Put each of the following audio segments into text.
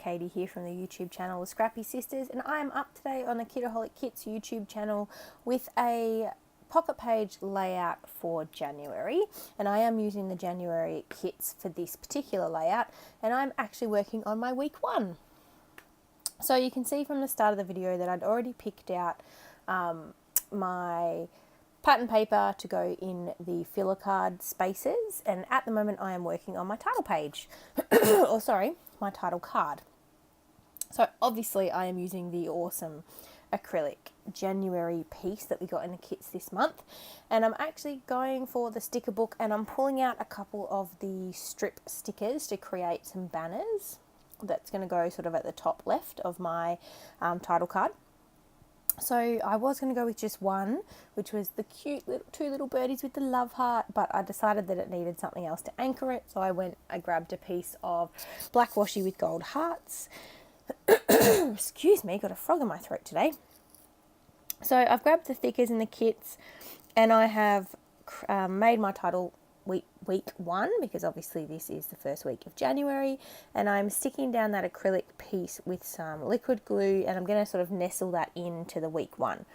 Katie here from the YouTube channel The Scrappy Sisters, and I am up today on the Kitaholic Kits YouTube channel with a pocket page layout for January, and I am using the January kits for this particular layout, and I'm actually working on my week 1. So you can see from the start of the video that I'd already picked out my pattern paper to go in the filler card spaces, and at the moment I am working on my title page or sorry, my title card. So obviously I am using the awesome acrylic January piece that we got in the kits this month, and I'm actually going for the sticker book, and I'm pulling out a couple of the strip stickers to create some banners that's going to go sort of at the top left of my title card. So I was going to go with just one, which was the cute two little birdies with the love heart, but I decided that it needed something else to anchor it. So I grabbed a piece of black washi with gold hearts. Excuse me, got a frog in my throat today. So I've grabbed the thickers in the kits, and I have made my title week 1, because obviously this is the first week of January, and I'm sticking down that acrylic piece with some liquid glue, and I'm going to sort of nestle that into the week 1.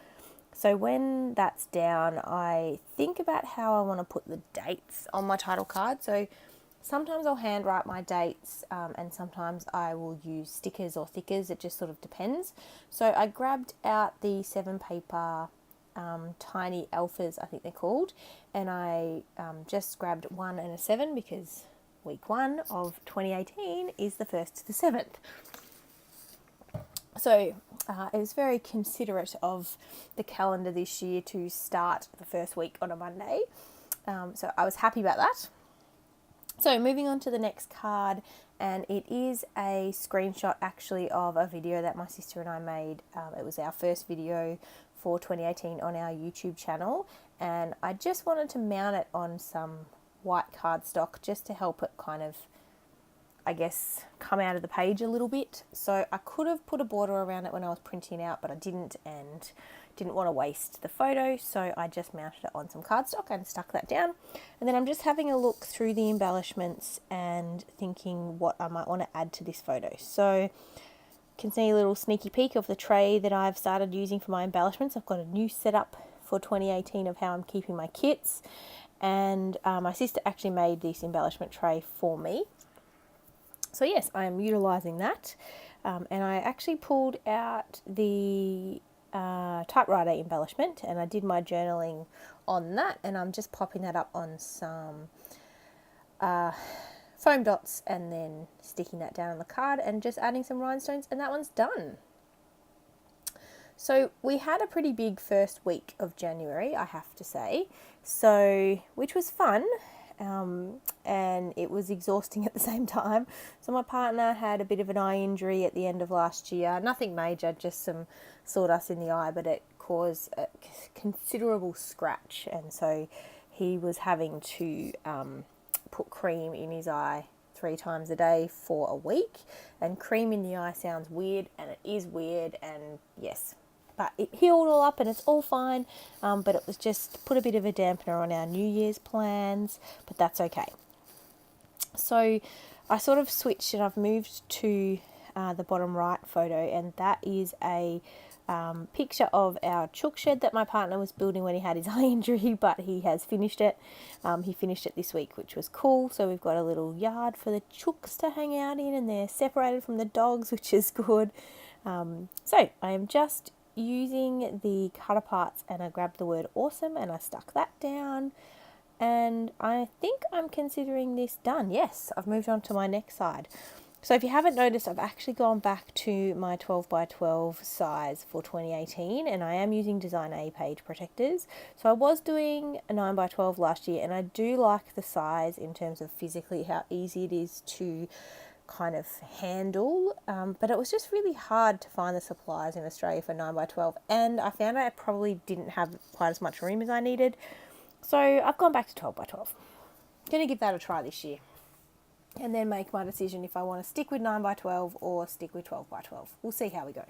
So when that's down, I think about how I want to put the dates on my title card. So sometimes I'll handwrite my dates, and sometimes I will use stickers or thickers. It just sort of depends. So I grabbed out the 7 paper tiny alphas, I think they're called, and I just grabbed 1 and a 7 because week 1 of 2018 is the 1st to the 7th. So it was very considerate of the calendar this year to start the first week on a Monday, so I was happy about that. So moving on to the next card, and it is a screenshot actually of a video that my sister and I made. It was our first video for 2018 on our YouTube channel, and I just wanted to mount it on some white cardstock just to help it kind of, I guess, come out of the page a little bit. So I could have put a border around it when I was printing out, but I didn't, and didn't want to waste the photo, so I just mounted it on some cardstock and stuck that down. And then I'm just having a look through the embellishments and thinking what I might want to add to this photo. So can see a little sneaky peek of the tray that I've started using for my embellishments. I've got a new setup for 2018 of how I'm keeping my kits, and my sister actually made this embellishment tray for me. So yes, I am utilising that, and I actually pulled out the typewriter embellishment, and I did my journaling on that, and I'm just popping that up on some foam dots and then sticking that down on the card and just adding some rhinestones, and that one's done. So we had a pretty big first week of January, I have to say, so which was fun, and it was exhausting at the same time. So my partner had a bit of an eye injury at the end of last year, nothing major, just some sawdust in the eye, but it caused a considerable scratch, and so he was having to put cream in his eye 3 times a day for a week. And cream in the eye sounds weird, and it is weird, and yes, but it healed all up and it's all fine, but it was just put a bit of a dampener on our New Year's plans, but that's okay. So I sort of switched, and I've moved to the bottom right photo, and that is a picture of our chook shed that my partner was building when he had his eye injury, but he has finished it. He finished it this week, which was cool. So we've got a little yard for the chooks to hang out in, and they're separated from the dogs, which is good. So I am just using the cutter parts, and I grabbed the word awesome and I stuck that down, and I think I'm considering this done. Yes, I've moved on to my next side. So if you haven't noticed, I've actually gone back to my 12 by 12 size for 2018, and I am using Design A page protectors. So I was doing a 9 by 12 last year, and I do like the size in terms of physically how easy it is to kind of handle, but it was just really hard to find the supplies in Australia for 9 by 12, and I found I probably didn't have quite as much room as I needed. So I've gone back to 12 by 12. Going to give that a try this year, and then make my decision if I want to stick with 9 by 12 or stick with 12 by 12. We'll see how we go.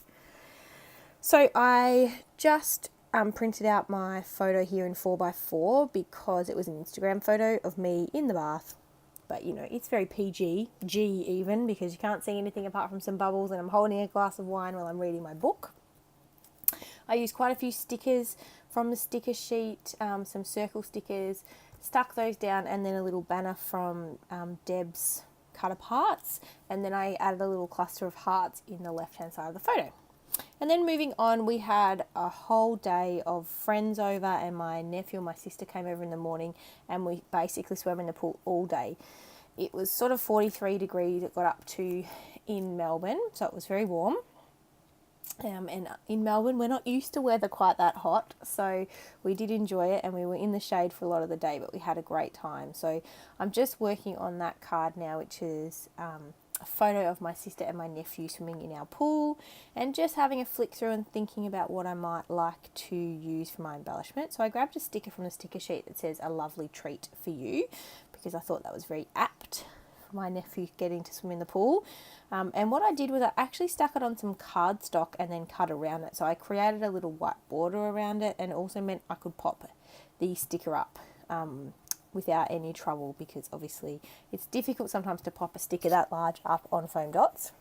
So I just printed out my photo here in 4 by 4 because it was an Instagram photo of me in the bath but you know, it's very PG, G even, because you can't see anything apart from some bubbles, and I'm holding a glass of wine while I'm reading my book. I used quite a few stickers from the sticker sheet, some circle stickers, stuck those down, and then a little banner from Deb's Cut Aparts, and then I added a little cluster of hearts in the left hand side of the photo. And then moving on, we had a whole day of friends over, and my nephew and my sister came over in the morning, and we basically swam in the pool all day. It was sort of 43 degrees it got up to in Melbourne, so it was very warm. And in Melbourne, we're not used to weather quite that hot, so we did enjoy it, and we were in the shade for a lot of the day, but we had a great time. So I'm just working on that card now, which is a photo of my sister and my nephew swimming in our pool, and just having a flick through and thinking about what I might like to use for my embellishment. So I grabbed a sticker from the sticker sheet that says "A lovely treat for you," because I thought that was very apt for my nephew getting to swim in the pool. And what I did was I actually stuck it on some cardstock and then cut around it. So I created a little white border around it, and also meant I could pop the sticker up without any trouble, because obviously it's difficult sometimes to pop a sticker that large up on foam dots.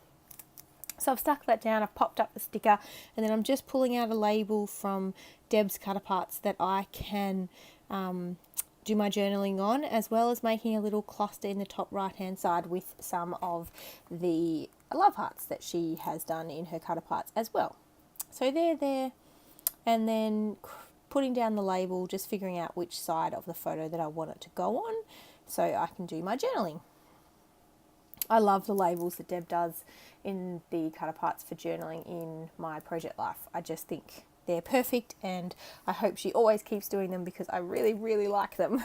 So I've stuck that down, I've popped up the sticker, and then I'm just pulling out a label from Deb's Cut Aparts that I can do my journaling on, as well as making a little cluster in the top right hand side with some of the love hearts that she has done in her Cut Aparts as well. So they're there, and then putting down the label, just figuring out which side of the photo that I want it to go on so I can do my journaling. I love the labels that Deb does in the Cut Aparts for journaling in my project life. I just think they're perfect, and I hope she always keeps doing them because I really, really like them.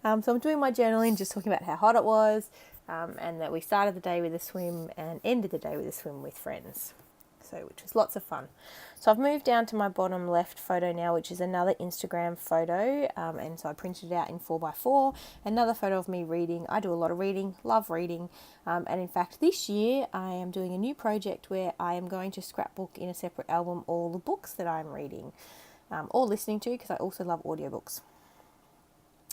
So I'm doing my journaling, just talking about how hot it was, and that we started the day with a swim and ended the day with a swim with friends. So, which was lots of fun. So I've moved down to my bottom left photo now, which is another Instagram photo, and so I printed it out in 4x4. Another photo of me reading. I do a lot of reading, love reading, and in fact this year I am doing a new project where I am going to scrapbook in a separate album all the books that I'm reading or listening to, because I also love audiobooks.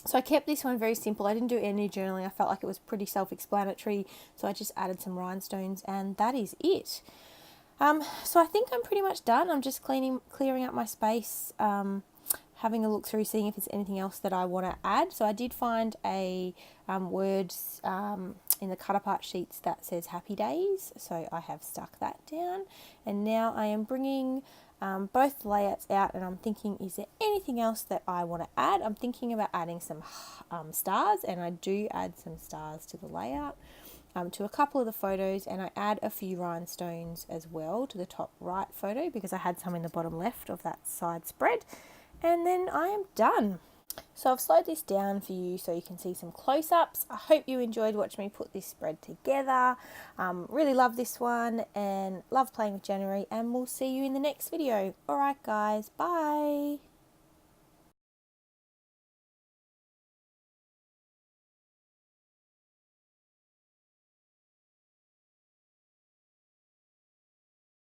So I kept this one very simple. I didn't do any journaling. I felt like it was pretty self-explanatory, so I just added some rhinestones, and that is it. So I think I'm pretty much done. I'm just clearing up my space, having a look through, seeing if there's anything else that I want to add. So I did find a word in the Cut Apart sheets that says happy days. So I have stuck that down. And now I am bringing both the layouts out, and I'm thinking, is there anything else that I want to add? I'm thinking about adding some stars, and I do add some stars to the layout. To a couple of the photos, and I add a few rhinestones as well to the top right photo because I had some in the bottom left of that side spread, and then I am done. So I've slowed this down for you so you can see some close-ups. I hope you enjoyed watching me put this spread together. Really love this one and love playing with January, and we'll see you in the next video. Alright guys, bye!